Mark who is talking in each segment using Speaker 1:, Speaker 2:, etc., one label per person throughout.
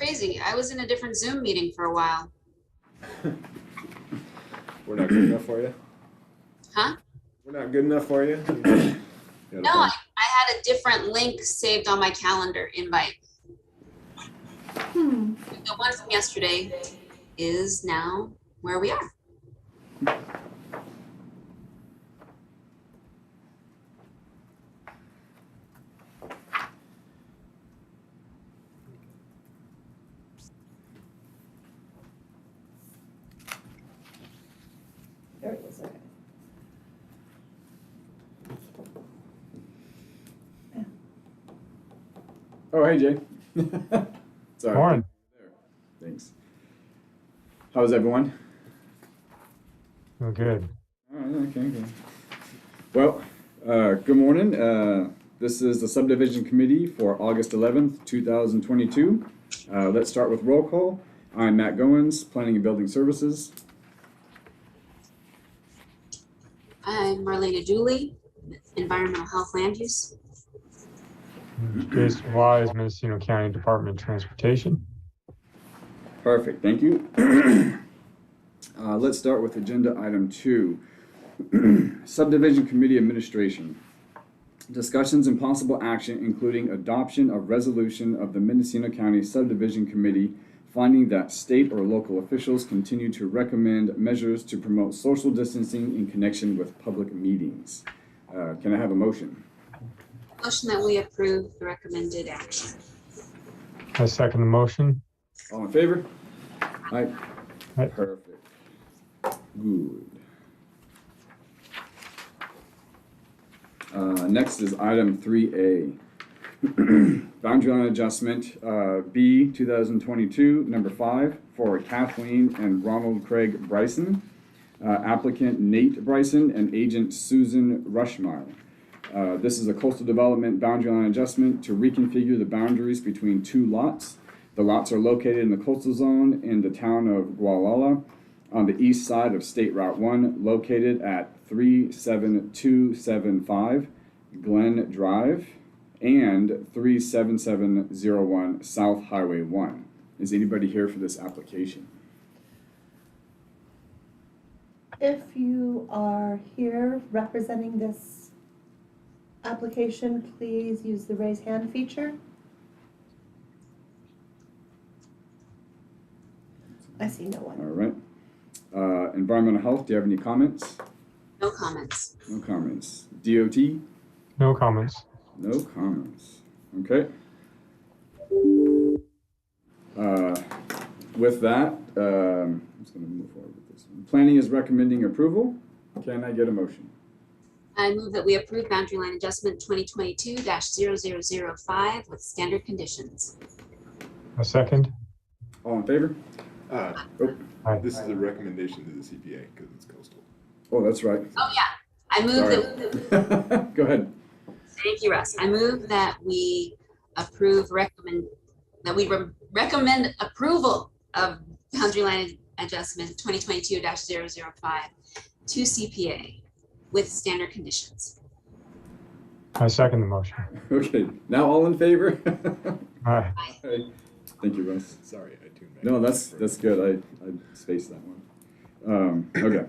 Speaker 1: crazy. I was in a different Zoom meeting for a while.
Speaker 2: We're not good enough for you?
Speaker 1: Huh?
Speaker 2: We're not good enough for you?
Speaker 1: No, I had a different link saved on my calendar invite. The one from yesterday is now where we are.
Speaker 3: There it is, okay.
Speaker 2: Oh, hey, Jay. Sorry.
Speaker 4: Morning.
Speaker 2: Thanks. How's everyone?
Speaker 4: Oh, good.
Speaker 2: Okay. Well, good morning. This is the Subdivision Committee for August 11th, 2022. Let's start with roll call. I'm Matt Goins, Planning and Building Services.
Speaker 1: I'm Marlena Dooley, Environmental Health Land Use.
Speaker 4: Jason Wise, Mendocino County Department of Transportation.
Speaker 2: Perfect, thank you. Let's start with agenda item 2. Subdivision Committee Administration. Discussions and possible action including adoption of resolution of the Mendocino County Subdivision Committee finding that state or local officials continue to recommend measures to promote social distancing in connection with public meetings. Can I have a motion?
Speaker 1: Motion that we approve the recommended action.
Speaker 4: I second the motion.
Speaker 2: All in favor? Aye.
Speaker 4: Aye.
Speaker 2: Perfect. Good. Next is item 3A. Boundary line adjustment B 2022 number 5 for Kathleen and Ronald Craig Bryson, applicant Nate Bryson and agent Susan Rushmeyer. This is a coastal development boundary line adjustment to reconfigure the boundaries between 2 lots. The lots are located in the coastal zone in the town of Gualala on the east side of State Route 1, located at 37275 Glen Drive and 37701 South Highway 1. Is anybody here for this application?
Speaker 3: If you are here representing this application, please use the raise hand feature. I see no one.
Speaker 2: All right. Environmental health, do you have any comments?
Speaker 1: No comments.
Speaker 2: No comments. DOT?
Speaker 4: No comments.
Speaker 2: No comments. Okay. With that, I'm just going to move forward with this one. Planning is recommending approval. Can I get a motion?
Speaker 1: I move that we approve boundary line adjustment 2022-0005 with standard conditions.
Speaker 4: A second.
Speaker 2: All in favor?
Speaker 4: Aye.
Speaker 5: This is a recommendation to the CPA because it's coastal.
Speaker 2: Oh, that's right.
Speaker 1: Oh yeah, I move
Speaker 2: Sorry.
Speaker 1: that.
Speaker 2: Go ahead.
Speaker 1: Thank you, Russ. I move that we recommend approval of boundary line adjustment 2022-005 to CPA with standard conditions.
Speaker 4: I second the motion.
Speaker 2: Okay. Now all in favor?
Speaker 4: Aye.
Speaker 2: Aye. Thank you, Russ.
Speaker 5: Sorry, I tuned back.
Speaker 2: No, that's good. I spaced that one. Okay.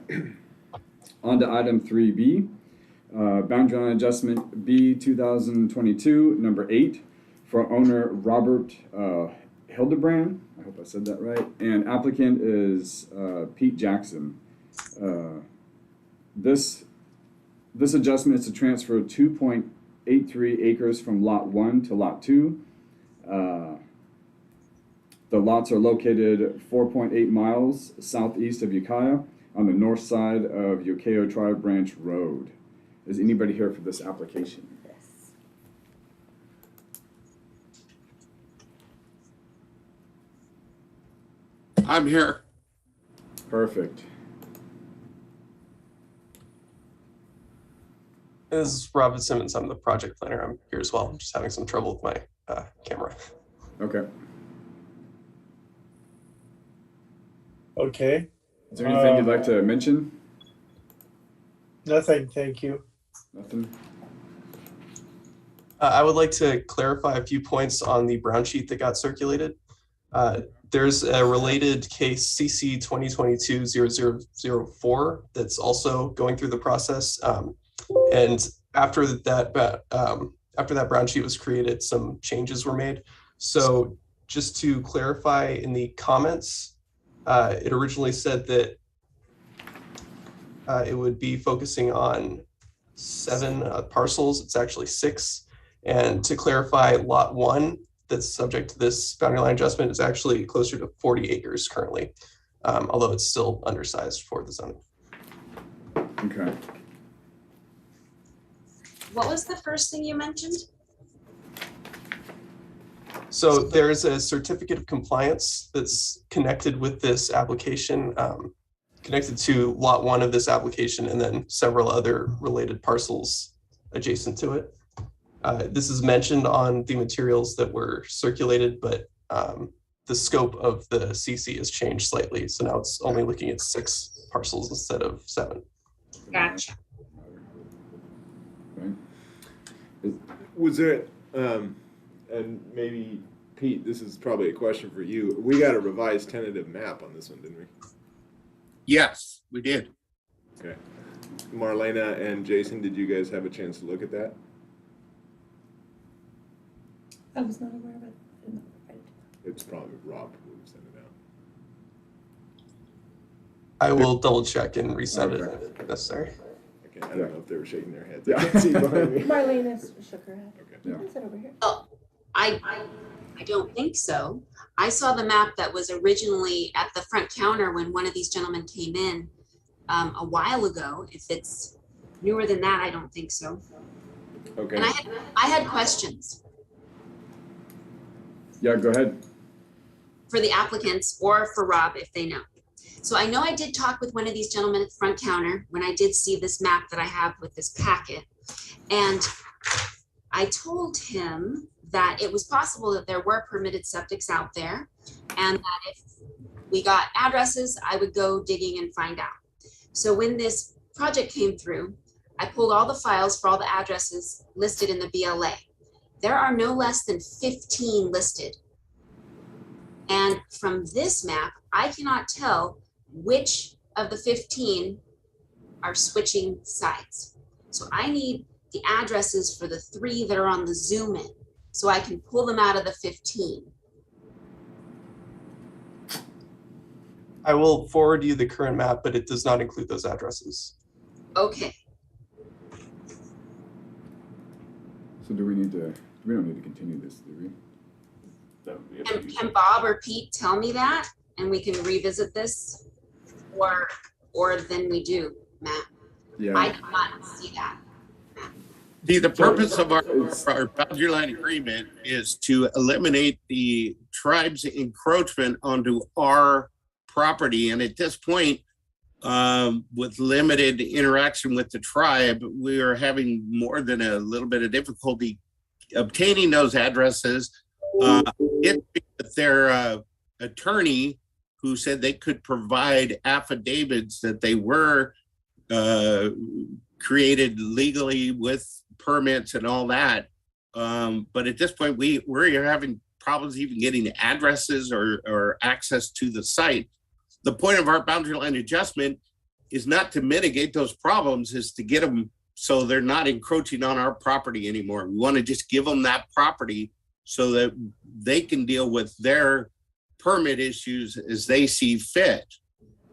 Speaker 2: On to item 3B. Boundary line adjustment B 2022 number 8 for owner Robert Hildebrand. I hope I said that right. And applicant is Pete Jackson. This adjustment is to transfer 2.83 acres from lot 1 to lot 2. The lots are located 4.8 miles southeast of Ukiah on the north side of Ukiah Tribe Branch Road. Is anybody here for this application?
Speaker 3: Yes.
Speaker 5: I'm here.
Speaker 2: Perfect.
Speaker 6: This is Robert Simmons. I'm the project planner. I'm here as well. I'm just having some trouble with my camera.
Speaker 2: Okay.
Speaker 7: Okay,
Speaker 2: Is there anything you'd like to mention?
Speaker 7: nothing, thank you.
Speaker 2: Nothing?
Speaker 6: I would like to clarify a few points on the brown sheet that got circulated. There's a related case, CC 2022-0004, that's also going through the process. And after that brown sheet was created, some changes were made. So just to clarify, in the comments, it originally said that it would be focusing on 7 parcels. It's actually 6. And to clarify, lot 1 that's subject to this boundary line adjustment is actually closer to 40 acres currently, although it's still undersized for the zoning.
Speaker 2: Okay.
Speaker 1: What was the first thing you mentioned?
Speaker 6: So there's a certificate of compliance that's connected with this application, connected to lot 1 of this application, and then several other related parcels adjacent to it. This is mentioned on the materials that were circulated, but the scope of the CC has changed slightly. So now it's only looking at 6 parcels instead of 7.
Speaker 1: Gotcha.
Speaker 2: Right.
Speaker 5: Was there, and maybe Pete, this is probably a question for you. We got a revised tentative map on this one, didn't we?
Speaker 7: Yes, we did.
Speaker 5: Okay. Marlena and Jason, did you guys have a chance to look at that?
Speaker 3: I was not aware of it.
Speaker 5: It's probably Rob who sent it out.
Speaker 6: I will double check and resend it
Speaker 2: Okay.
Speaker 6: if necessary.
Speaker 5: Okay, I don't know if they were shaking their heads. I can't see behind me.
Speaker 3: Marlena shook her head.
Speaker 5: Okay.
Speaker 2: Yeah.
Speaker 3: Is it over here?
Speaker 1: I don't think so. I saw the map that was originally at the front counter when one of these gentlemen came in a while ago. If it's newer than that, I don't think so.
Speaker 5: Okay.
Speaker 1: And I had questions
Speaker 2: Yeah, go ahead.
Speaker 1: for the applicants or for Rob if they know. So I know I did talk with one of these gentlemen at the front counter when I did see this map that I have with this packet. And I told him that it was possible that there were permitted septics out there, and that if we got addresses, I would go digging and find out. So when this project came through, I pulled all the files for all the addresses listed in the BLA. There are no less than 15 listed. And from this map, I cannot tell which of the 15 are switching sides. So I need the addresses for the 3 that are on the zoom in, so I can pull them out of the 15.
Speaker 6: I will forward you the current map, but it does not include those addresses.
Speaker 1: Okay,
Speaker 2: So do we need to, we don't need to continue this, do we?
Speaker 1: can Bob or Pete tell me that, and we can revisit this? Or then we do, Matt?
Speaker 2: Yeah.
Speaker 1: I did not see that.
Speaker 7: The purpose of our boundary line agreement is to eliminate the tribe's encroachment onto our property. And at this point, with limited interaction with the tribe, we are having more than a little bit of difficulty obtaining those addresses. With their attorney, who said they could provide affidavits that they were created legally with permits and all that. But at this point, we're having problems even getting addresses or access to the site. The point of our boundary line adjustment is not to mitigate those problems, is to get them so they're not encroaching on our property anymore. We want to just give them that property so that they can deal with their permit issues as they see fit.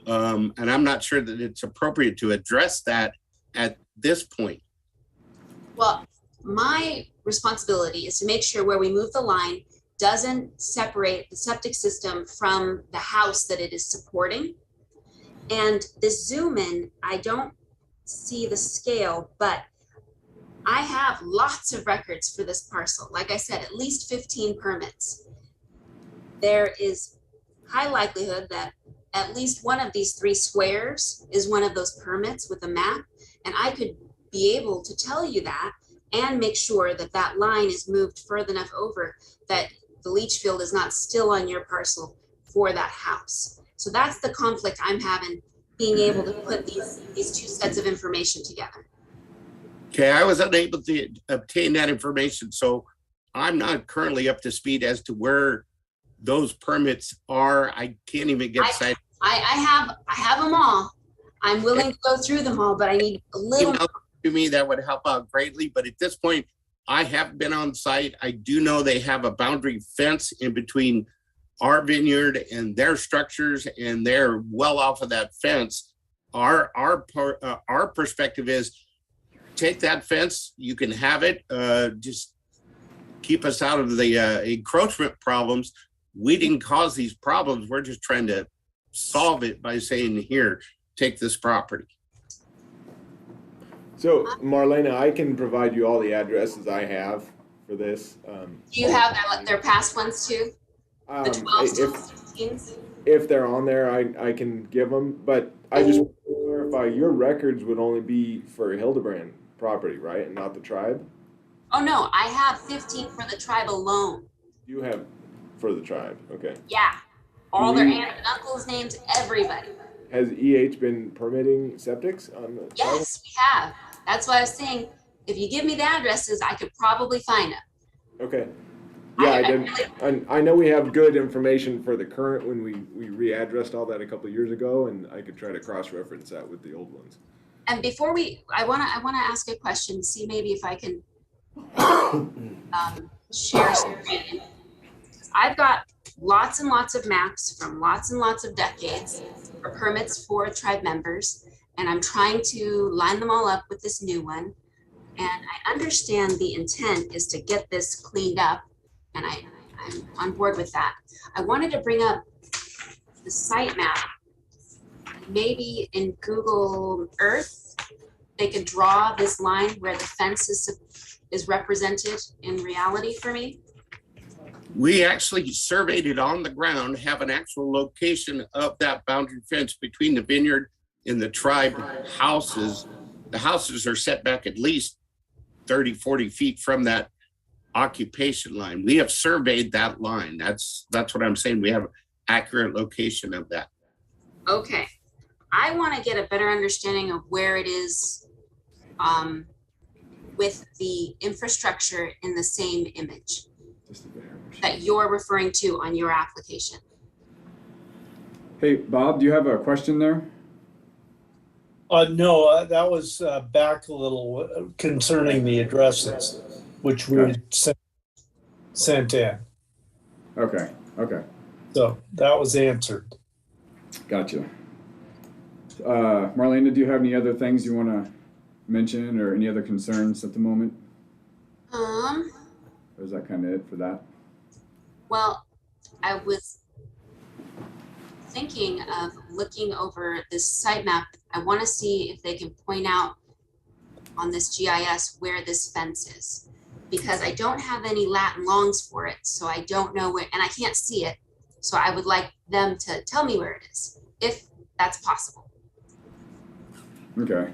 Speaker 7: And I'm not sure that it's appropriate to address that at this point.
Speaker 1: Well, my responsibility is to make sure where we move the line doesn't separate the septic system from the house that it is supporting. And this zoom in, I don't see the scale, but I have lots of records for this parcel. Like I said, at least 15 permits. There is high likelihood that at least one of these 3 squares is one of those permits with a map. And I could be able to tell you that and make sure that that line is moved further enough over that the leach field is not still on your parcel for that house. So that's the conflict I'm having, being able to put these 2 sets of information together.
Speaker 7: Okay, I was unable to obtain that information, so I'm not currently up to speed as to where those permits are. I can't even get cited.
Speaker 1: I have them all. I'm willing to go through them all, but I need a little.
Speaker 7: Email to me, that would help out greatly. But at this point, I have been on site. I do know they have a boundary fence in between our vineyard and their structures, and they're well off of that fence. Our perspective is, take that fence. You can have it. Just keep us out of the encroachment problems. We didn't cause these problems. We're just trying to solve it by saying, here, take this property.
Speaker 5: So Marlena, I can provide you all the addresses I have for this.
Speaker 1: Do you have their past ones too? The 12s, 16s?
Speaker 5: If they're on there, I can give them, but I just want to clarify, your records would only be for Hildebrand property, right? And not the tribe?
Speaker 1: Oh no, I have 15 for the tribe alone.
Speaker 5: You have for the tribe, okay.
Speaker 1: Yeah, all their aunts and uncles' names, everybody.
Speaker 5: Has EH been permitting septics on the tribe?
Speaker 1: Yes, we have. That's why I was saying, if you give me the addresses, I could probably find them.
Speaker 5: Okay. Yeah, I know we have good information for the current when we readdressed all that a couple of years ago, and I could try to cross-reference that with the old ones.
Speaker 1: And before I wanna ask a question, see maybe if I can share something. I've got lots and lots of maps from lots and lots of decades for permits for tribe members, and I'm trying to line them all up with this new one. And I understand the intent is to get this cleaned up, and I'm on board with that. I wanted to bring up the site map. Maybe in Google Earth, they could draw this line where the fence is represented in reality for me.
Speaker 7: We actually surveyed it on the ground, have an actual location of that boundary fence between the vineyard and the tribe houses. The houses are set back at least 30, 40 feet from that occupation line. We have surveyed that line. That's what I'm saying. We have accurate location of that.
Speaker 1: Okay. I want to get a better understanding of where it is with the infrastructure in the same image that you're referring to on your application.
Speaker 2: Hey, Bob, do you have a question there?
Speaker 8: No, that was back a little concerning the addresses, which we had sent in.
Speaker 2: Okay.
Speaker 8: So that was answered.
Speaker 2: Gotcha. Marlena, do you have any other things you want to mention or any other concerns at the moment? Or is that kind of it for that?
Speaker 1: Well, I was thinking of looking over this site map. I want to see if they can point out on this GIS where this fence is, because I don't have any lat and longs for it, so I don't know where, and I can't see it. So I would like them to tell me where it is, if that's possible.
Speaker 2: Okay.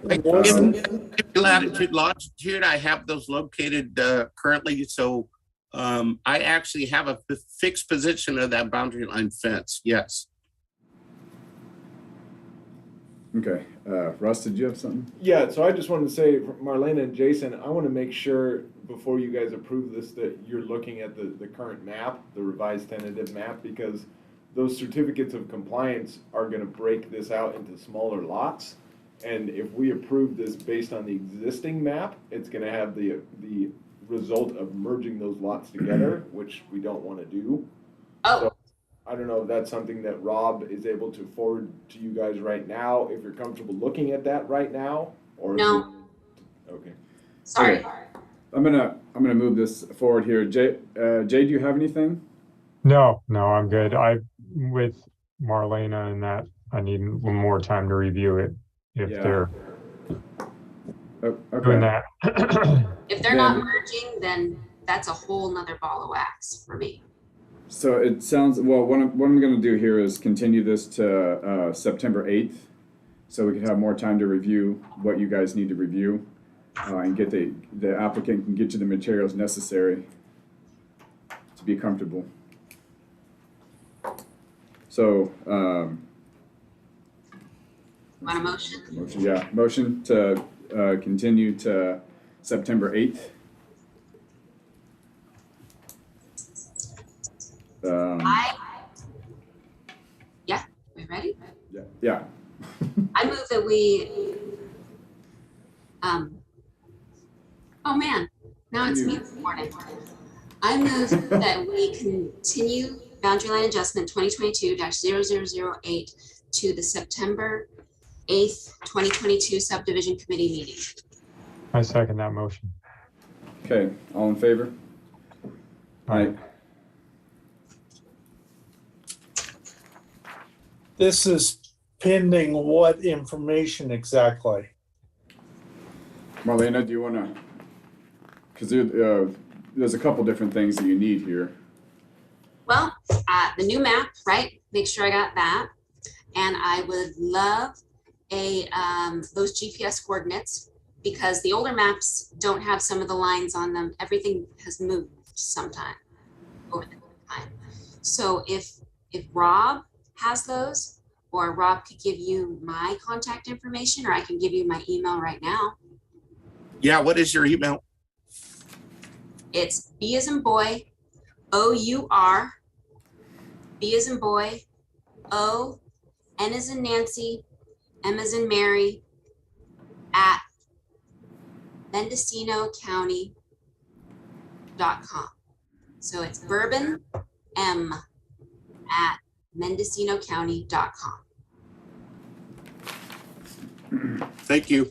Speaker 7: Latitude, longitude, I have those located currently. So I actually have a fixed position of that boundary line fence. Yes.
Speaker 2: Okay. Russ, did you have something?
Speaker 5: Yeah, so I just wanted to say, Marlena and Jason, I want to make sure before you guys approve this that you're looking at the current map, the revised tentative map, because those certificates of compliance are going to break this out into smaller lots. And if we approve this based on the existing map, it's going to have the result of merging those lots together, which we don't want to do.
Speaker 1: Oh.
Speaker 5: So I don't know if that's something that Rob is able to forward to you guys right now, if you're comfortable looking at that right now, or
Speaker 1: no.
Speaker 5: Okay.
Speaker 1: Sorry.
Speaker 2: Okay. I'm gonna move this forward here. Jay, do you have anything?
Speaker 4: No, I'm good. With Marlena and that, I need a little more time to review it if they're doing that.
Speaker 1: If they're not merging, then that's a whole nother ball of wax for me.
Speaker 2: So it sounds, well, what I'm going to do here is continue this to September 8th, so we can have more time to review what you guys need to review, and get the applicant can get you the materials necessary to be comfortable. So,
Speaker 1: Want a motion?
Speaker 2: Motion to continue to September 8th.
Speaker 1: I
Speaker 2: Yeah.
Speaker 1: I move that we, oh man, now it's me this morning. I move that we continue boundary line adjustment 2022-0008 to the September 8th, 2022 subdivision committee meeting.
Speaker 4: I second that motion.
Speaker 2: Okay, all in favor? Aye.
Speaker 8: This is pending what information exactly?
Speaker 2: Marlena, do you want to, because there's a couple different things that you need here.
Speaker 1: Well, the new map, right? Make sure I got that. And I would love those GPS coordinates, because the older maps don't have some of the lines on them. Everything has moved sometime over the time. So if Rob has those, or Rob could give you my contact information, or I can give you my email right now.
Speaker 7: Yeah, what is your email?
Speaker 1: It's B as in boy, O-U-R, B as in boy, O, N as in Nancy, M as in Mary, at MendocinoCounty.com. So it's Bourbon M at MendocinoCounty.com.
Speaker 7: Thank you.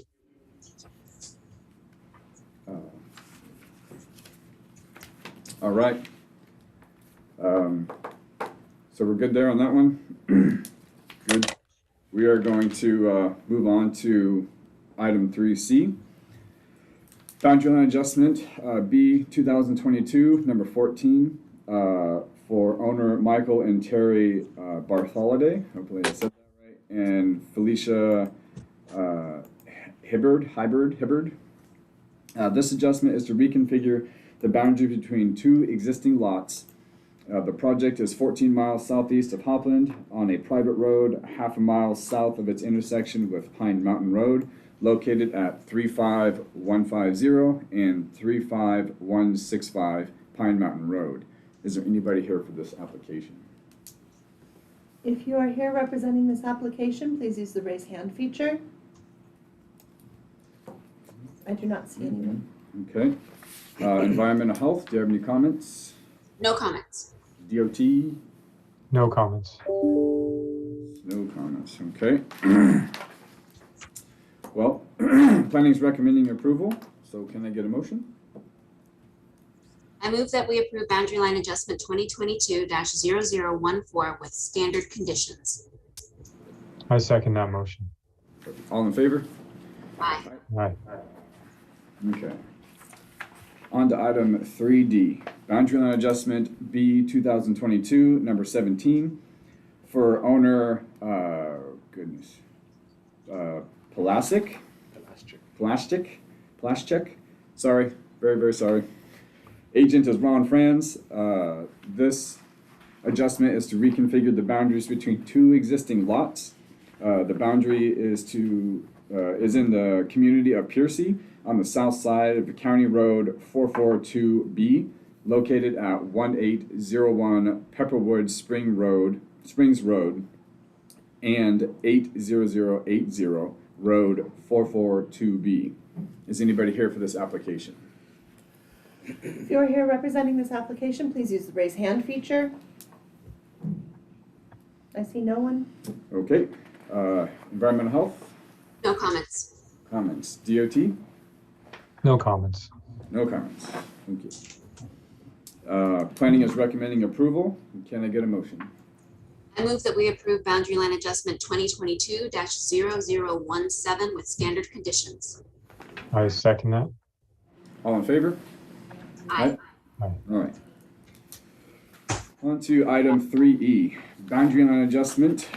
Speaker 2: All right. So we're good there on that one? Good. We are going to move on to item 3C. Boundary line adjustment, B 2022, number 14, for owner Michael and Terry Bartholomew, hopefully I said that right, and Felicia Hibbard. This adjustment is to reconfigure the boundary between two existing lots. The project is 14 miles southeast of Hopland on a private road, half a mile south of its intersection with Pine Mountain Road, located at 35150 and 35165 Pine Mountain Road. Is there anybody here for this application?
Speaker 3: If you are here representing this application, please use the raise hand feature. I do not see anyone.
Speaker 2: Okay. Environmental health, do you have any comments?
Speaker 1: No comments.
Speaker 2: DOT?
Speaker 4: No comments.
Speaker 2: No comments, okay. Well, planning is recommending approval, so can I get a motion?
Speaker 1: I move that we approve boundary line adjustment 2022-0014 with standard conditions.
Speaker 4: I second that motion.
Speaker 2: All in favor?
Speaker 1: Aye.
Speaker 4: Aye.
Speaker 2: Okay. On to item 3D, boundary line adjustment B 2022, number 17, for owner, Plastic, sorry, very sorry. Agent is Ron Franz. This adjustment is to reconfigure the boundaries between two existing lots. The boundary is in the community of Piercy on the south side of the County Road 442B, located at 1801 Pepperwood Springs Road and 80080 Road 442B. Is anybody here for this application?
Speaker 3: If you are here representing this application, please use the raise hand feature. I see no one.
Speaker 2: Okay. Environmental health?
Speaker 1: No comments.
Speaker 2: Comments. DOT?
Speaker 4: No comments.
Speaker 2: No comments. Thank you. Planning is recommending approval. Can I get a motion?
Speaker 1: I move that we approve boundary line adjustment 2022-0017 with standard conditions.
Speaker 4: I second that.
Speaker 2: All in favor?
Speaker 1: Aye.
Speaker 2: All right. On to item 3E, boundary line adjustment,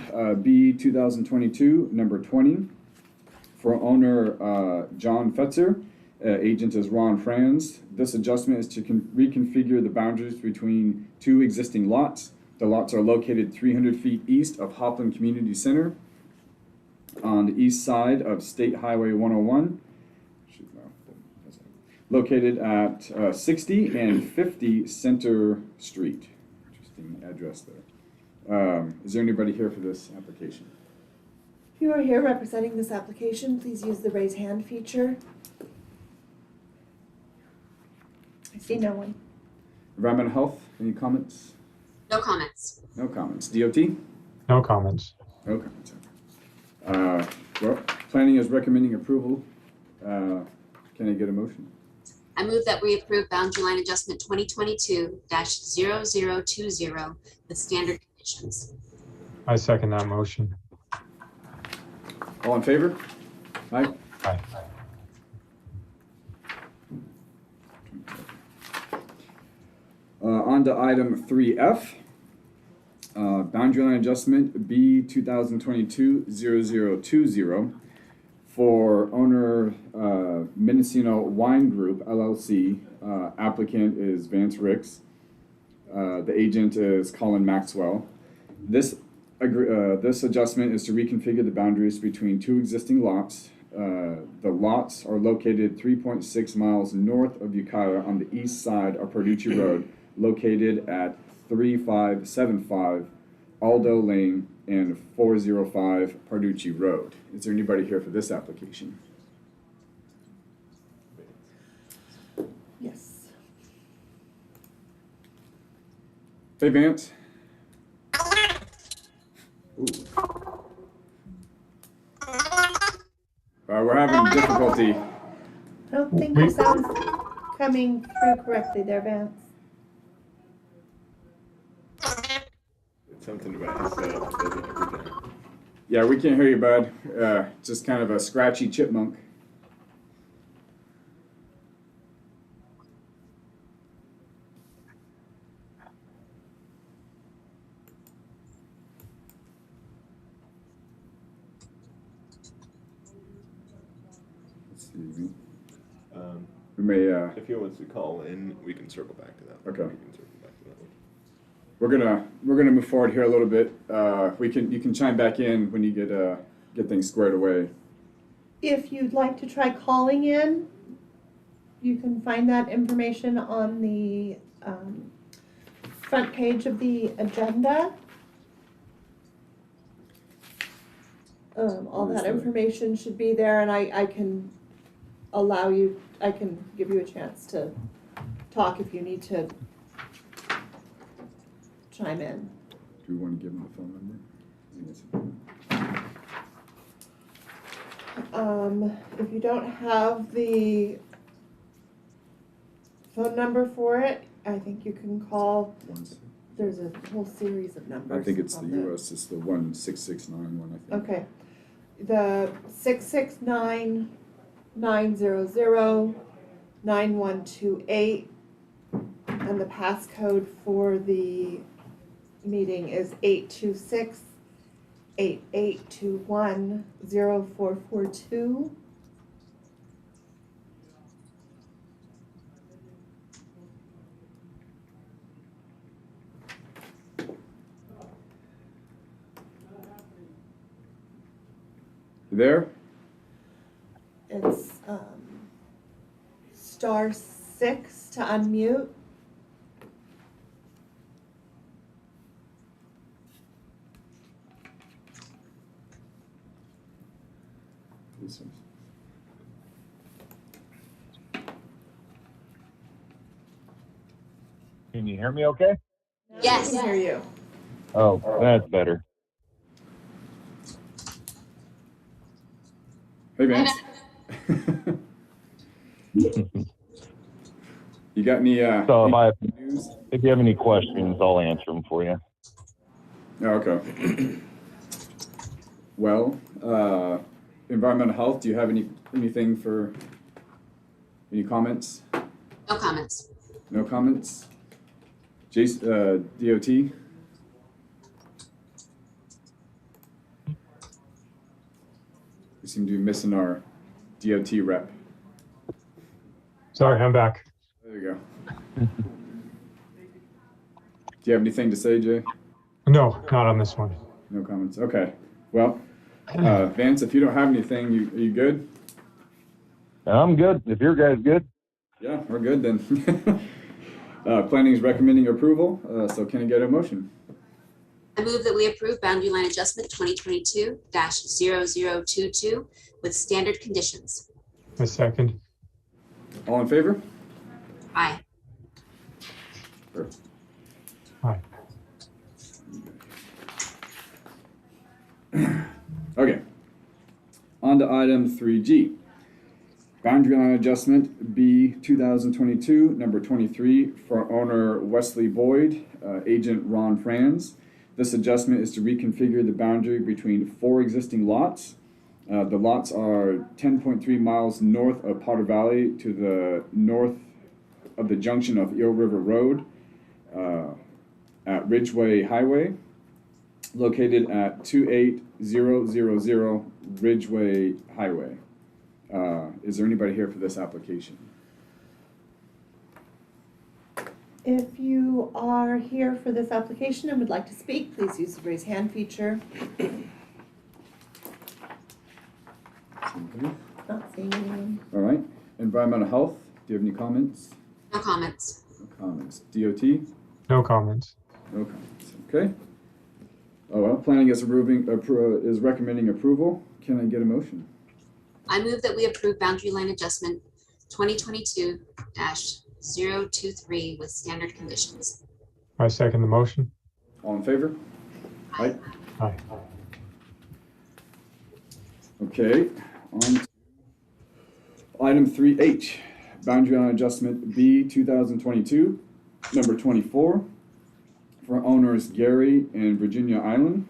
Speaker 2: B 2022, number 20, for owner John Fetzer. Agent is Ron Franz. This adjustment is to reconfigure the boundaries between two existing lots. The lots are located 300 feet east of Hopland Community Center on the east side of State Highway 101, located at 60 and 50 Center Street. Interesting address there. Is there anybody here for this application?
Speaker 3: you are here representing this application, please use the raise hand feature. I see no one.
Speaker 2: Environmental health, any comments?
Speaker 1: No comments.
Speaker 2: No comments. DOT?
Speaker 4: No comments.
Speaker 2: No comments. Well, planning is recommending approval. Can I get a motion?
Speaker 1: I move that we approve boundary line adjustment 2022-0020 with standard conditions.
Speaker 4: I second that motion.
Speaker 2: All in favor? Aye.
Speaker 4: Aye.
Speaker 2: On to item 3F. Boundary line adjustment B 2022-0020 for owner Mendocino Wine Group LLC. Applicant is Vance Ricks. The agent is Colin Maxwell. This adjustment is to reconfigure the boundaries between two existing lots. The lots are located 3.6 miles north of Ukiah on the east side of Perducci Road, located at 3575 Aldo Lane and 405 Perducci Road. Is there anybody here for this application?
Speaker 3: Yes.
Speaker 2: Hey, Vance. Ooh. We're having difficulty.
Speaker 3: I don't think your sound's coming through correctly there, Vance.
Speaker 5: It's something about his setup. It does it every time.
Speaker 2: Yeah, we can't hear you, bud. Just kind of a scratchy chipmunk. Let's see. We may.
Speaker 5: If he wants to call in, we can circle back to that.
Speaker 2: Okay.
Speaker 5: We can circle back to that one.
Speaker 2: We're gonna move forward here a little bit. You can chime back in when you get things squared away.
Speaker 3: If you'd like to try calling in, you can find that information on the front page of the agenda. All that information should be there, and I can I can give you a chance to talk if you need to chime in.
Speaker 2: Do we want to give them the phone number?
Speaker 3: If you don't have the phone number for it, I think you can call. There's a whole series of numbers.
Speaker 2: I think it's the
Speaker 3: on
Speaker 2: US. It's the 16691 one. I think.
Speaker 3: Okay. The 669-900-9128, and the passcode for the meeting is 826-8821-0442.
Speaker 2: You there?
Speaker 3: It's *6 to unmute.
Speaker 2: This one.
Speaker 9: Can you hear me okay?
Speaker 1: Yes.
Speaker 3: I can hear you.
Speaker 9: Oh, that's better.
Speaker 2: Hey, Vance. You got any
Speaker 9: So
Speaker 2: news?
Speaker 9: if you have any questions, I'll answer them for you.
Speaker 2: Oh, okay. Well, environmental health, do you have anything for any comments?
Speaker 1: No comments.
Speaker 2: No comments? Jason, DOT? We seem to be missing our DOT rep.
Speaker 4: Sorry, I'm back.
Speaker 2: There you go. Do you have anything to say, Jay?
Speaker 4: No, not on this one.
Speaker 2: No comments. Okay. Well, Vance, if you don't have anything, are you good?
Speaker 9: I'm good. If your guy's good.
Speaker 2: Yeah, we're good then. Planning is recommending approval. So can I get a motion?
Speaker 1: I move that we approve boundary line adjustment 2022-0022 with standard conditions.
Speaker 4: I second.
Speaker 2: All in favor?
Speaker 1: Aye.
Speaker 2: Perfect.
Speaker 4: Aye.
Speaker 2: Okay. On to item 3G. Boundary line adjustment B 2022, number 23, for owner Wesley Boyd, agent Ron Franz. This adjustment is to reconfigure the boundary between 4 existing lots. The lots are 10.3 miles north of Potter Valley to the north of the junction of Eel River Road at Ridgeway Highway, located at 28000 Ridgeway Highway. Is there anybody here for this application?
Speaker 3: If you are here for this application and would like to speak, please use the raise hand feature. Not seeing anyone.
Speaker 2: All right. Environmental health, do you have any comments?
Speaker 1: No comments.
Speaker 2: No comments. DOT?
Speaker 4: No comments.
Speaker 2: No comments. Okay. Oh, well, planning is recommending approval. Can I get a motion?
Speaker 1: I move that we approve boundary line adjustment 2022-023 with standard conditions.
Speaker 4: I second the motion.
Speaker 2: All in favor? Aye.
Speaker 4: Aye.
Speaker 2: Okay. On to item 3H, boundary line adjustment B 2022, number 24, for owners Gary and Virginia Island.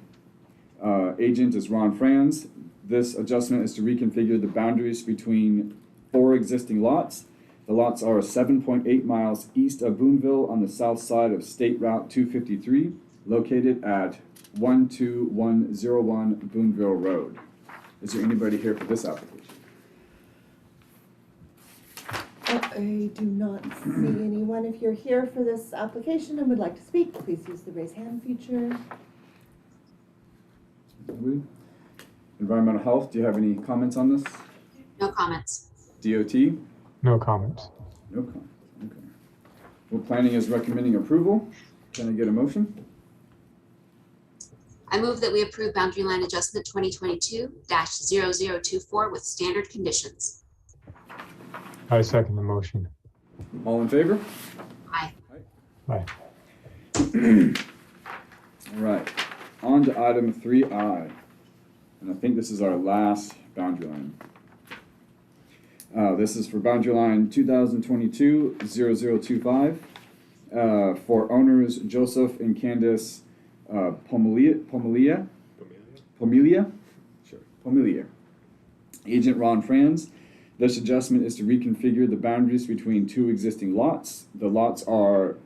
Speaker 2: Agent is Ron Franz. This adjustment is to reconfigure the boundaries between 4 existing lots. The lots are 7.8 miles east of Boonville on the south side of State Route 253, located at 12101 Boonville Road. Is there anybody here for this application?
Speaker 3: I do not see anyone. If you're here for this application and would like to speak, please use the raise hand feature.
Speaker 2: Nobody? Environmental health, do you have any comments on this?
Speaker 1: No comments.
Speaker 2: DOT?
Speaker 4: No comments.
Speaker 2: No comments. Okay. Well, planning is recommending approval. Can I get a motion?
Speaker 1: I move that we approve boundary line adjustment 2022-0024 with standard conditions.
Speaker 4: I second the motion.
Speaker 2: All in favor?
Speaker 1: Aye.
Speaker 4: Aye.
Speaker 2: All right. On to item 3I. And I think this is our last boundary line. This is for boundary line 2022-0025 for owners Joseph and Candace Pomelia. Sure. Pomelia. Agent Ron Franz. This adjustment is to reconfigure the boundaries between 2 existing lots. The lots are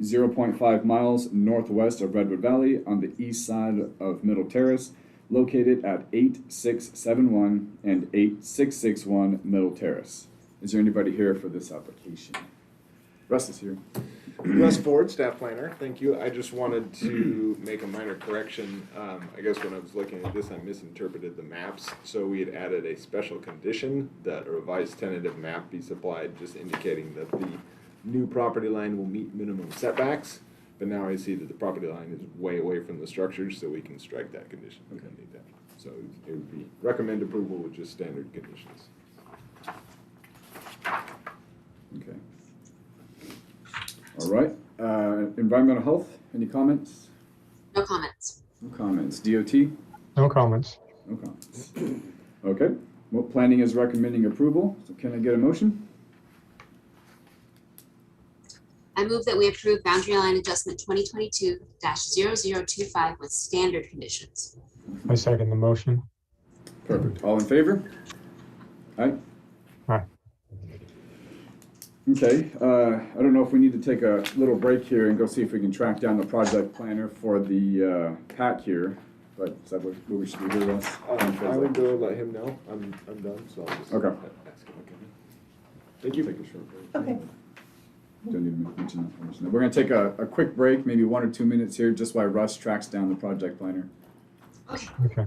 Speaker 2: 0.5 miles northwest of Redwood Valley on the east side of Middle Terrace, located at 8671 and 8661 Middle Terrace. Is there anybody here for this application? Russ is here.
Speaker 5: Russ Ford, staff planner. Thank you. I just wanted to make a minor correction. I guess when I was looking at this, I misinterpreted the maps. So we had added a special condition that a revised tentative map be supplied, just indicating that the new property line will meet minimum setbacks. But now I see that the property line is way away from the structures, so we can strike that condition. We don't need that. So it would be recommend approval with just standard conditions.
Speaker 2: Okay. All right. Environmental health, any comments?
Speaker 1: No comments.
Speaker 2: No comments. DOT?
Speaker 4: No comments.
Speaker 2: No comments. Okay. Well, planning is recommending approval. So can I get a motion?
Speaker 1: I move that we approve boundary line adjustment 2022-0025 with standard conditions.
Speaker 4: I second the motion.
Speaker 2: Perfect. All in favor? Aye.
Speaker 4: Aye.
Speaker 2: Okay. I don't know if we need to take a little break here and go see if we can track down the project planner for the pack here. But is that what we should do here, Russ?
Speaker 5: I would go let him know. I'm done, so I'll just
Speaker 2: Okay.
Speaker 5: ask him. Okay. Thank you.
Speaker 2: Take a short break.
Speaker 3: Okay.
Speaker 2: Don't need to mention that. We're going to take a quick break, maybe 1 or 2 minutes here, just while Russ tracks down the project planner.
Speaker 1: Okay.
Speaker 4: Okay.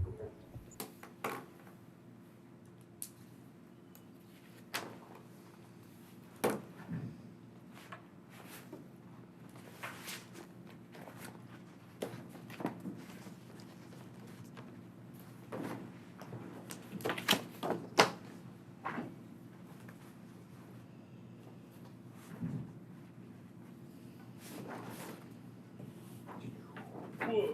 Speaker 3: Okay.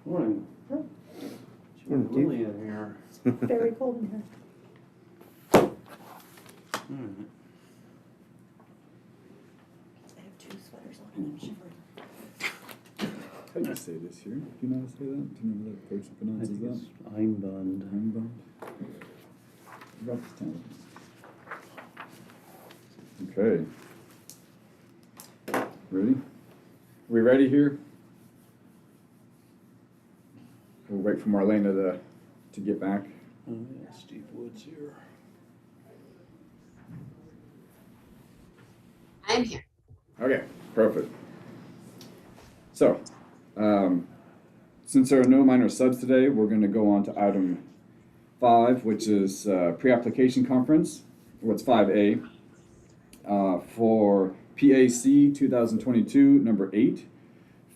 Speaker 10: Morning.
Speaker 3: Oh.
Speaker 10: It's really in here.
Speaker 3: Very cold in here.
Speaker 10: Hmm.
Speaker 3: I have 2 sweaters on and I'm shivering.
Speaker 2: How do you say this here? Do you know how to say that? Do you know how that person
Speaker 10: I
Speaker 2: pronounces
Speaker 10: think
Speaker 2: that?
Speaker 10: it's Einbund.
Speaker 2: Einbund? About this time. Okay. Ready? We ready here? We'll wait for Marlena to get back.
Speaker 10: Oh, yeah, Steve Wood's here.
Speaker 1: I'm here.
Speaker 2: Okay, perfect. So, since there are no minor subs today, we're going to go on to item 5, which is pre-application conference. What's 5A? For PAC 2022, number 8,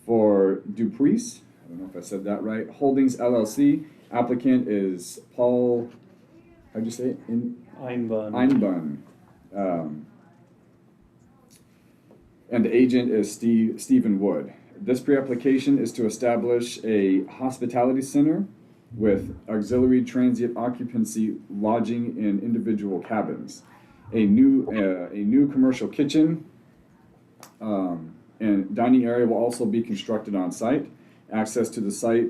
Speaker 2: for Dupuis, I don't know if I said that right, Holdings LLC. Applicant is Paul, how'd you say it?
Speaker 10: Einbund.
Speaker 2: Einbund. And the agent is Stephen Wood. This pre-application is to establish a hospitality center with auxiliary transient occupancy lodging in individual cabins, a new commercial kitchen, and dining area will also be constructed on site. Access to the site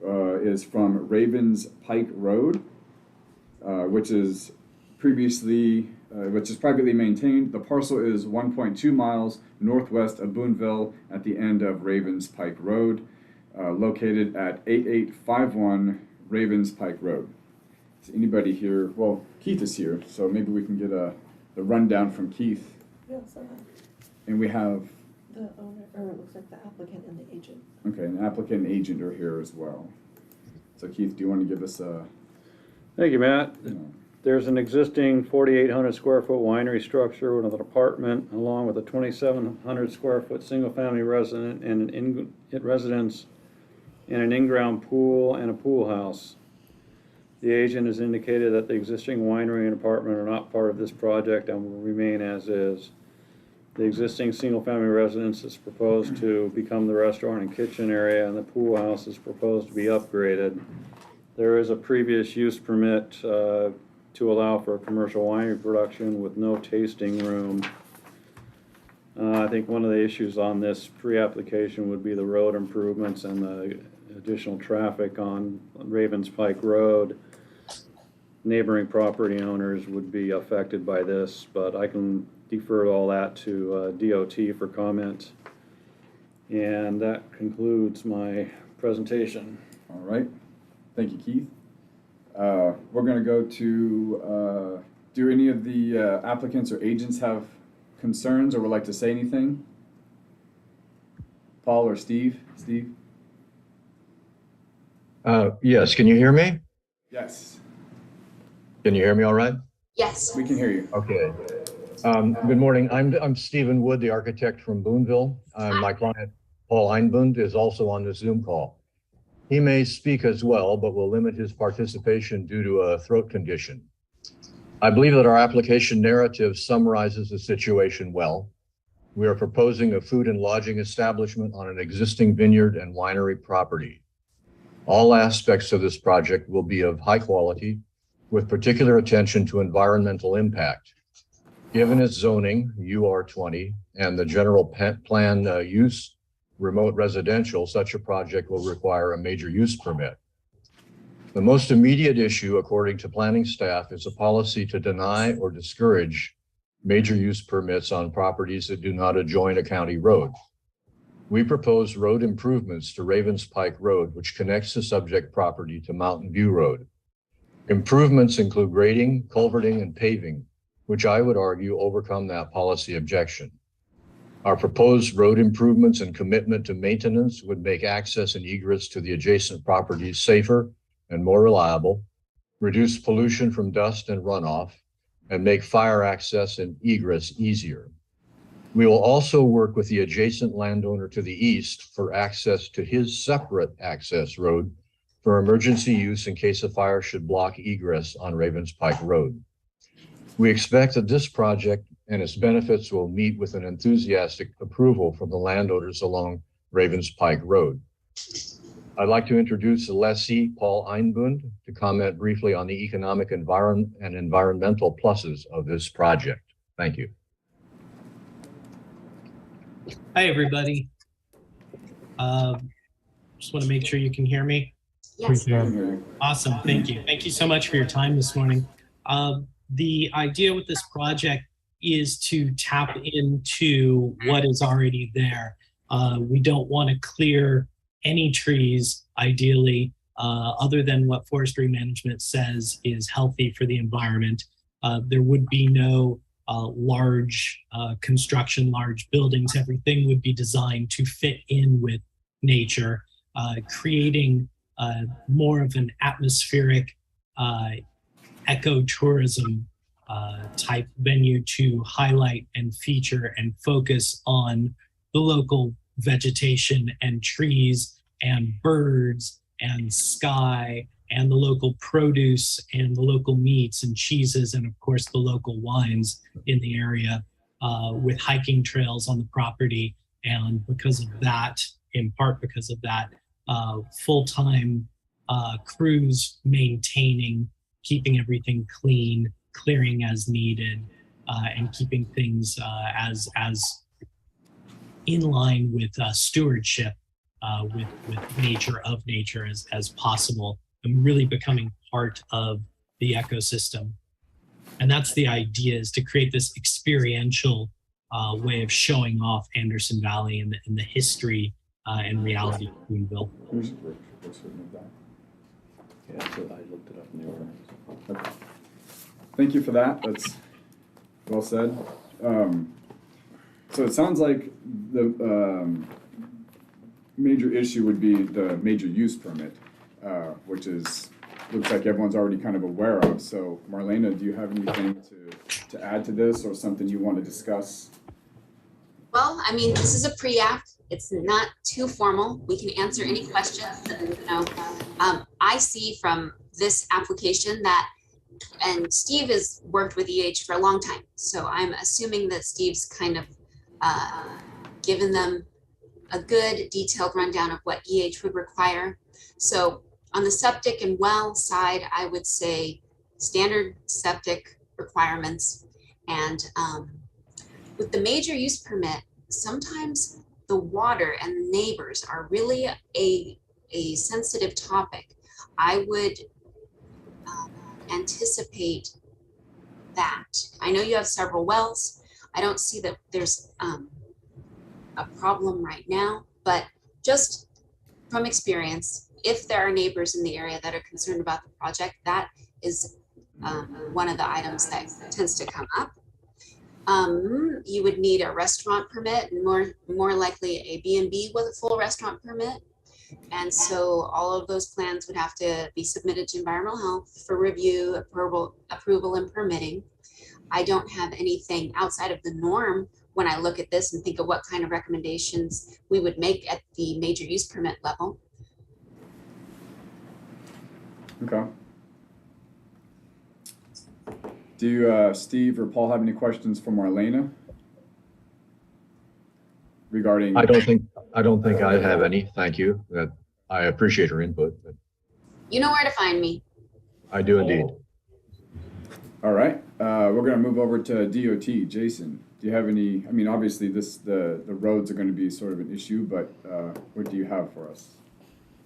Speaker 2: is from Ravens Pike Road, which is privately maintained. The parcel is 1.2 miles northwest of Boonville at the end of Ravens Pike Road, located at 8851 Ravens Pike Road. Is anybody here? Well, Keith is here, so maybe we can get the rundown from Keith.
Speaker 3: We also have
Speaker 2: And we have,
Speaker 3: the owner, or it looks like the applicant and the agent.
Speaker 2: okay, an applicant and agent are here as well. So Keith, do you want to give us a,
Speaker 10: Thank you, Matt.
Speaker 2: you know,
Speaker 10: There's an existing 4,800 square foot winery structure with an apartment along with a 2,700 square foot single family resident and residence and an in-ground pool and a pool house. The agent has indicated that the existing winery and apartment are not part of this project and will remain as is. The existing single family residence is proposed to become the restaurant and kitchen area, and the pool house is proposed to be upgraded. There is a previous use permit to allow for a commercial winery production with no tasting room. I think one of the issues on this pre-application would be the road improvements and the additional traffic on Ravens Pike Road. Neighboring property owners would be affected by this, but I can defer all that to DOT for comment. And that concludes my presentation.
Speaker 2: all right. Thank you, Keith. We're going to go to, do any of the applicants or agents have concerns or would like to say anything? Paul or Steve? Steve?
Speaker 9: Yes, can you hear me?
Speaker 2: Yes,
Speaker 9: Can you hear me all right?
Speaker 1: Yes.
Speaker 2: we can hear you.
Speaker 9: Okay. Good morning. I'm Stephen Wood, the architect from Boonville. My client, Paul Einbund, is also on this Zoom call. He may speak as well, but will limit his participation due to a throat condition. I believe that our application narrative summarizes the situation well. We are proposing a food and lodging establishment on an existing vineyard and winery property. All aspects of this project will be of high quality, with particular attention to environmental impact. Given its zoning, UR20, and the general plan use remote residential, such a project will require a major use permit. The most immediate issue, according to planning staff, is a policy to deny or discourage major use permits on properties that do not adjoin a county road. We propose road improvements to Ravens Pike Road, which connects the subject property to Mountain View Road. Improvements include grading, culverting, and paving, which I would argue overcome that policy objection. Our proposed road improvements and commitment to maintenance would make access and egress to the adjacent properties safer and more reliable, reduce pollution from dust and runoff, and make fire access and egress easier. We will also work with the adjacent landowner to the east for access to his separate access road for emergency use in case a fire should block egress on Ravens Pike Road. We expect that this project and its benefits will meet with an enthusiastic approval from the landowners along Ravens Pike Road. I'd like to introduce the lessee, Paul Einbund, to comment briefly on the economic environment and environmental pluses of this project. Thank you.
Speaker 11: Hi, everybody. Just want to make sure you can hear me.
Speaker 1: Yes.
Speaker 11: Awesome. Thank you. Thank you so much for your time this morning. The idea with this project is to tap into what is already there. We don't want to clear any trees, ideally, other than what forestry management says is healthy for the environment. There would be no large construction, large buildings. Everything would be designed to fit in with nature, creating more of an atmospheric ecotourism type venue to highlight and feature and focus on the local vegetation and trees and birds and sky and the local produce and the local meats and cheeses and of course the local wines in the area, with hiking trails on the property. And because of that, in part because of that, full-time crews maintaining, keeping everything clean, clearing as needed, and keeping things as in line with stewardship with nature as possible, and really becoming part of the ecosystem. And that's the idea, is to create this experiential way of showing off Anderson Valley and the history and reality of Boonville.
Speaker 10: Yeah, so I looked it up in the order.
Speaker 2: Okay. Thank you for that. That's well said. So it sounds like the major issue would be the major use permit, which looks like everyone's already kind of aware of. So Marlena, do you have anything to add to this, or something you want to discuss?
Speaker 1: Well, I mean, this is a pre-app. It's not too formal. We can answer any questions. I see from this application that, and Steve has worked with EH for a long time, so I'm assuming that Steve's kind of given them a good detailed rundown of what EH would require. So on the septic and well side, I would say standard septic requirements. And with the major use permit, sometimes the water and the neighbors are really a sensitive topic. I would anticipate that. I know you have several wells. I don't see that there's a problem right now, but just from experience, if there are neighbors in the area that are concerned about the project, that is one of the items that tends to come up. You would need a restaurant permit, and more likely a B&B with a full restaurant permit. And so all of those plans would have to be submitted to environmental health for review, approval and permitting. I don't have anything outside of the norm when I look at this and think of what kind of recommendations we would make at the major use permit level.
Speaker 2: Okay. Do you, Steve or Paul, have any questions for Marlena regarding?
Speaker 9: I don't think I have any. Thank you. I appreciate her input. But
Speaker 1: you know where to find me.
Speaker 9: I do indeed.
Speaker 2: All right. We're going to move over to DOT. Jason, do you have any? I mean, obviously, the roads are going to be sort of an issue, but what do you have for us?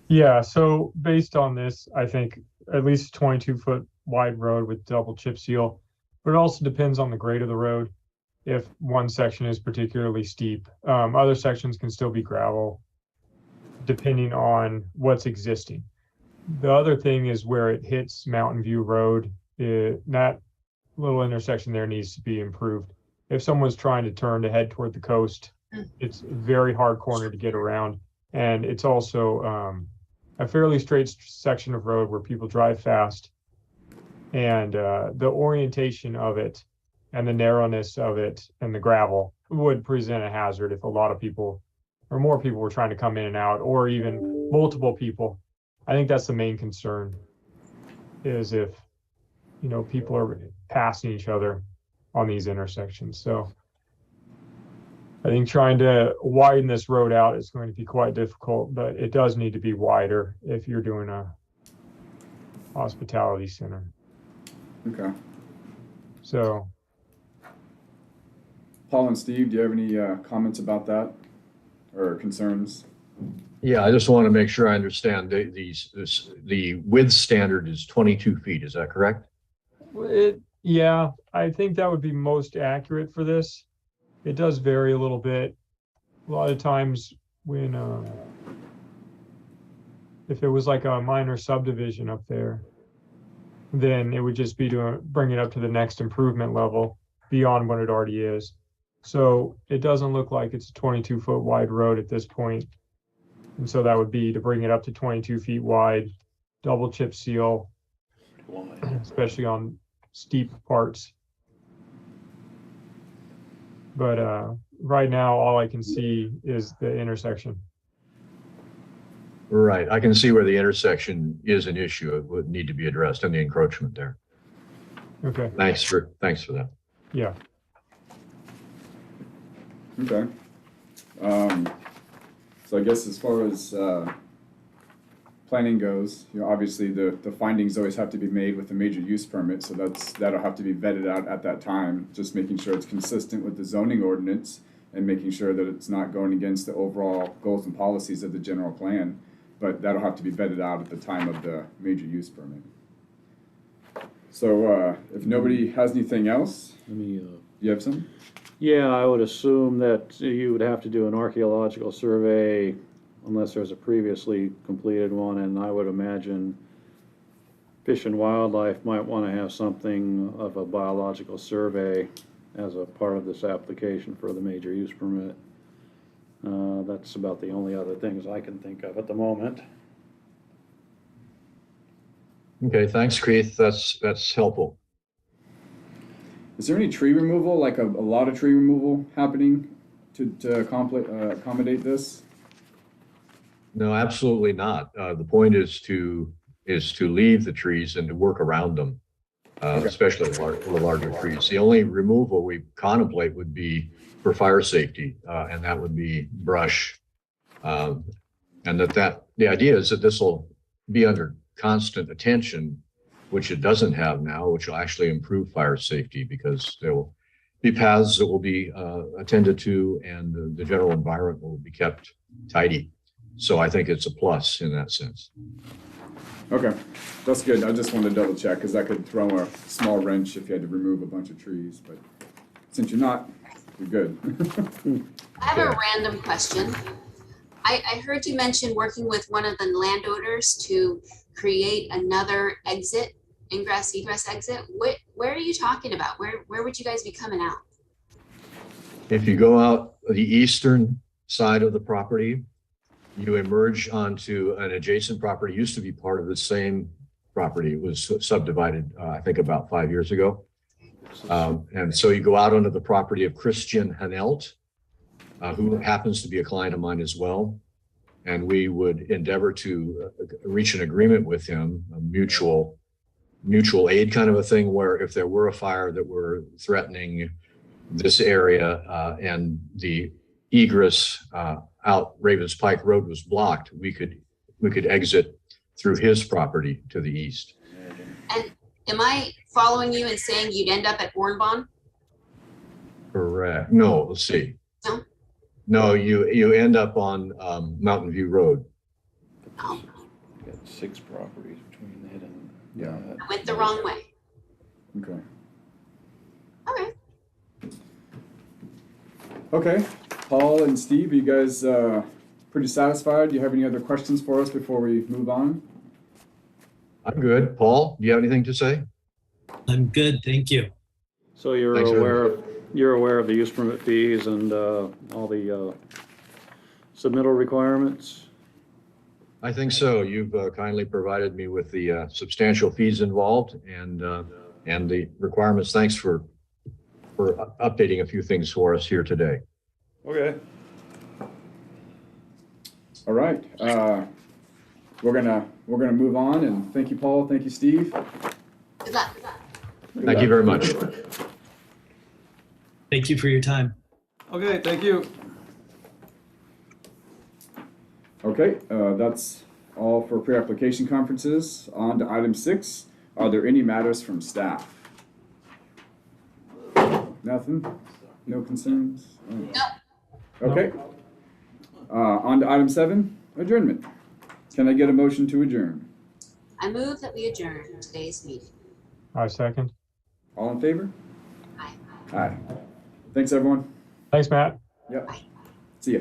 Speaker 4: Yeah. So based on this, I think at least 22-foot wide road with double chip seal. But it also depends on the grade of the road. If one section is particularly steep, other sections can still be gravel, depending on what's existing. The other thing is where it hits Mountain View Road, that little intersection there needs to be improved. If someone's trying to turn to head toward the coast, it's a very hard corner to get around. And it's also a fairly straight section of road where people drive fast. And the orientation of it and the narrowness of it and the gravel would present a hazard if a lot of people or more people were trying to come in and out, or even multiple people. I think that's the main concern, is if, people are passing each other on these intersections. So I think trying to widen this road out is going to be quite difficult, but it does need to be wider if you're doing a hospitality center.
Speaker 2: Okay.
Speaker 4: So,
Speaker 2: Paul and Steve, do you have any comments about that or concerns?
Speaker 9: Yeah, I just want to make sure I understand. The width standard is 22 feet, is that correct?
Speaker 4: yeah, I think that would be most accurate for this. It does vary a little bit. A lot of times when, if it was like a minor subdivision up there, then it would just be to bring it up to the next improvement level beyond what it already is. So it doesn't look like it's a 22-foot wide road at this point. And so that would be to bring it up to 22 feet wide, double chip seal, especially on steep parts. But right now, all I can see is the intersection.
Speaker 9: Right. I can see where the intersection is an issue. It would need to be addressed and the encroachment there.
Speaker 4: Okay.
Speaker 9: Thanks for that.
Speaker 4: Yeah.
Speaker 2: Okay. So I guess as far as planning goes, obviously the findings always have to be made with a major use permit, so that'll have to be vetted out at that time, just making sure it's consistent with the zoning ordinance and making sure that it's not going against the overall goals and policies of the general plan, but that'll have to be vetted out at the time of the major use permit. So if nobody has anything else, you have some?
Speaker 10: Yeah, I would assume that you would have to do an archaeological survey unless there's a previously completed one, and I would imagine Fish and Wildlife might want to have something of a biological survey as a part of this application for the major use permit. That's about the only other things I can think of at the moment.
Speaker 9: Okay, thanks, Keith. That's helpful.
Speaker 2: Is there any tree removal, like a lot of tree removal happening to accommodate this?
Speaker 9: No, absolutely not. The point is to leave the trees and to work around them, especially the larger trees. The only removal we contemplate would be for fire safety, and that would be brush. And the idea is that this will be under constant attention, which it doesn't have now, which will actually improve fire safety because there will be paths that will be attended to, and the general environment will be kept tidy. So I think it's a plus in that sense.
Speaker 2: Okay, that's good. I just wanted to double check because that could throw a small wrench if you had to remove a bunch of trees, but since you're not, you're good.
Speaker 1: I have a random question. I heard you mention working with one of the landowners to create another exit, ingress, egress exit. Where are you talking about? Where would you guys be coming out?
Speaker 9: If you go out the eastern side of the property, you emerge onto an adjacent property, used to be part of the same property. It was subdivided, I think about 5 years ago. And so you go out onto the property of Christian Hanelt, who happens to be a client of mine as well. And we would endeavor to reach an agreement with him, a mutual aid kind of a thing, where if there were a fire that were threatening this area and the egress out Ravens Pike Road was blocked, we could exit through his property to the east.
Speaker 1: And am I following you and saying you'd end up at Bornbon?
Speaker 9: Correct. No, let's see.
Speaker 1: No?
Speaker 9: No, you end up on Mountain View Road.
Speaker 1: Oh,
Speaker 10: You got 6 properties between that and
Speaker 2: Yeah.
Speaker 1: I went the wrong way.
Speaker 2: Okay.
Speaker 1: Okay.
Speaker 2: Okay, Paul and Steve, are you guys pretty satisfied? Do you have any other questions for us before we move on?
Speaker 9: I'm good. Paul, do you have anything to say?
Speaker 11: I'm good, thank you.
Speaker 10: So you're
Speaker 9: Thanks,
Speaker 10: aware of the use permit fees and all the submittal requirements?
Speaker 9: I think so. You've kindly provided me with the substantial fees involved and the requirements. Thanks for updating a few things for us here today.
Speaker 10: Okay.
Speaker 2: All right, we're gonna move on, and thank you, Paul. Thank you, Steve.
Speaker 1: Good luck.
Speaker 9: Thank you very much.
Speaker 11: Thank you for your time.
Speaker 10: Okay, thank you.
Speaker 2: Okay, that's all for pre-application conferences. On to item 6. Are there any matters from staff? Nothing? No concerns? Oh.
Speaker 1: No.
Speaker 2: Okay. On to item 7, adjournment. Can I get a motion to adjourn?
Speaker 1: I move that we adjourn today's meeting.
Speaker 4: I second.
Speaker 2: All in favor?
Speaker 1: Aye.
Speaker 2: Aye. Thanks, everyone.
Speaker 4: Thanks, Matt.
Speaker 2: Yep. See ya.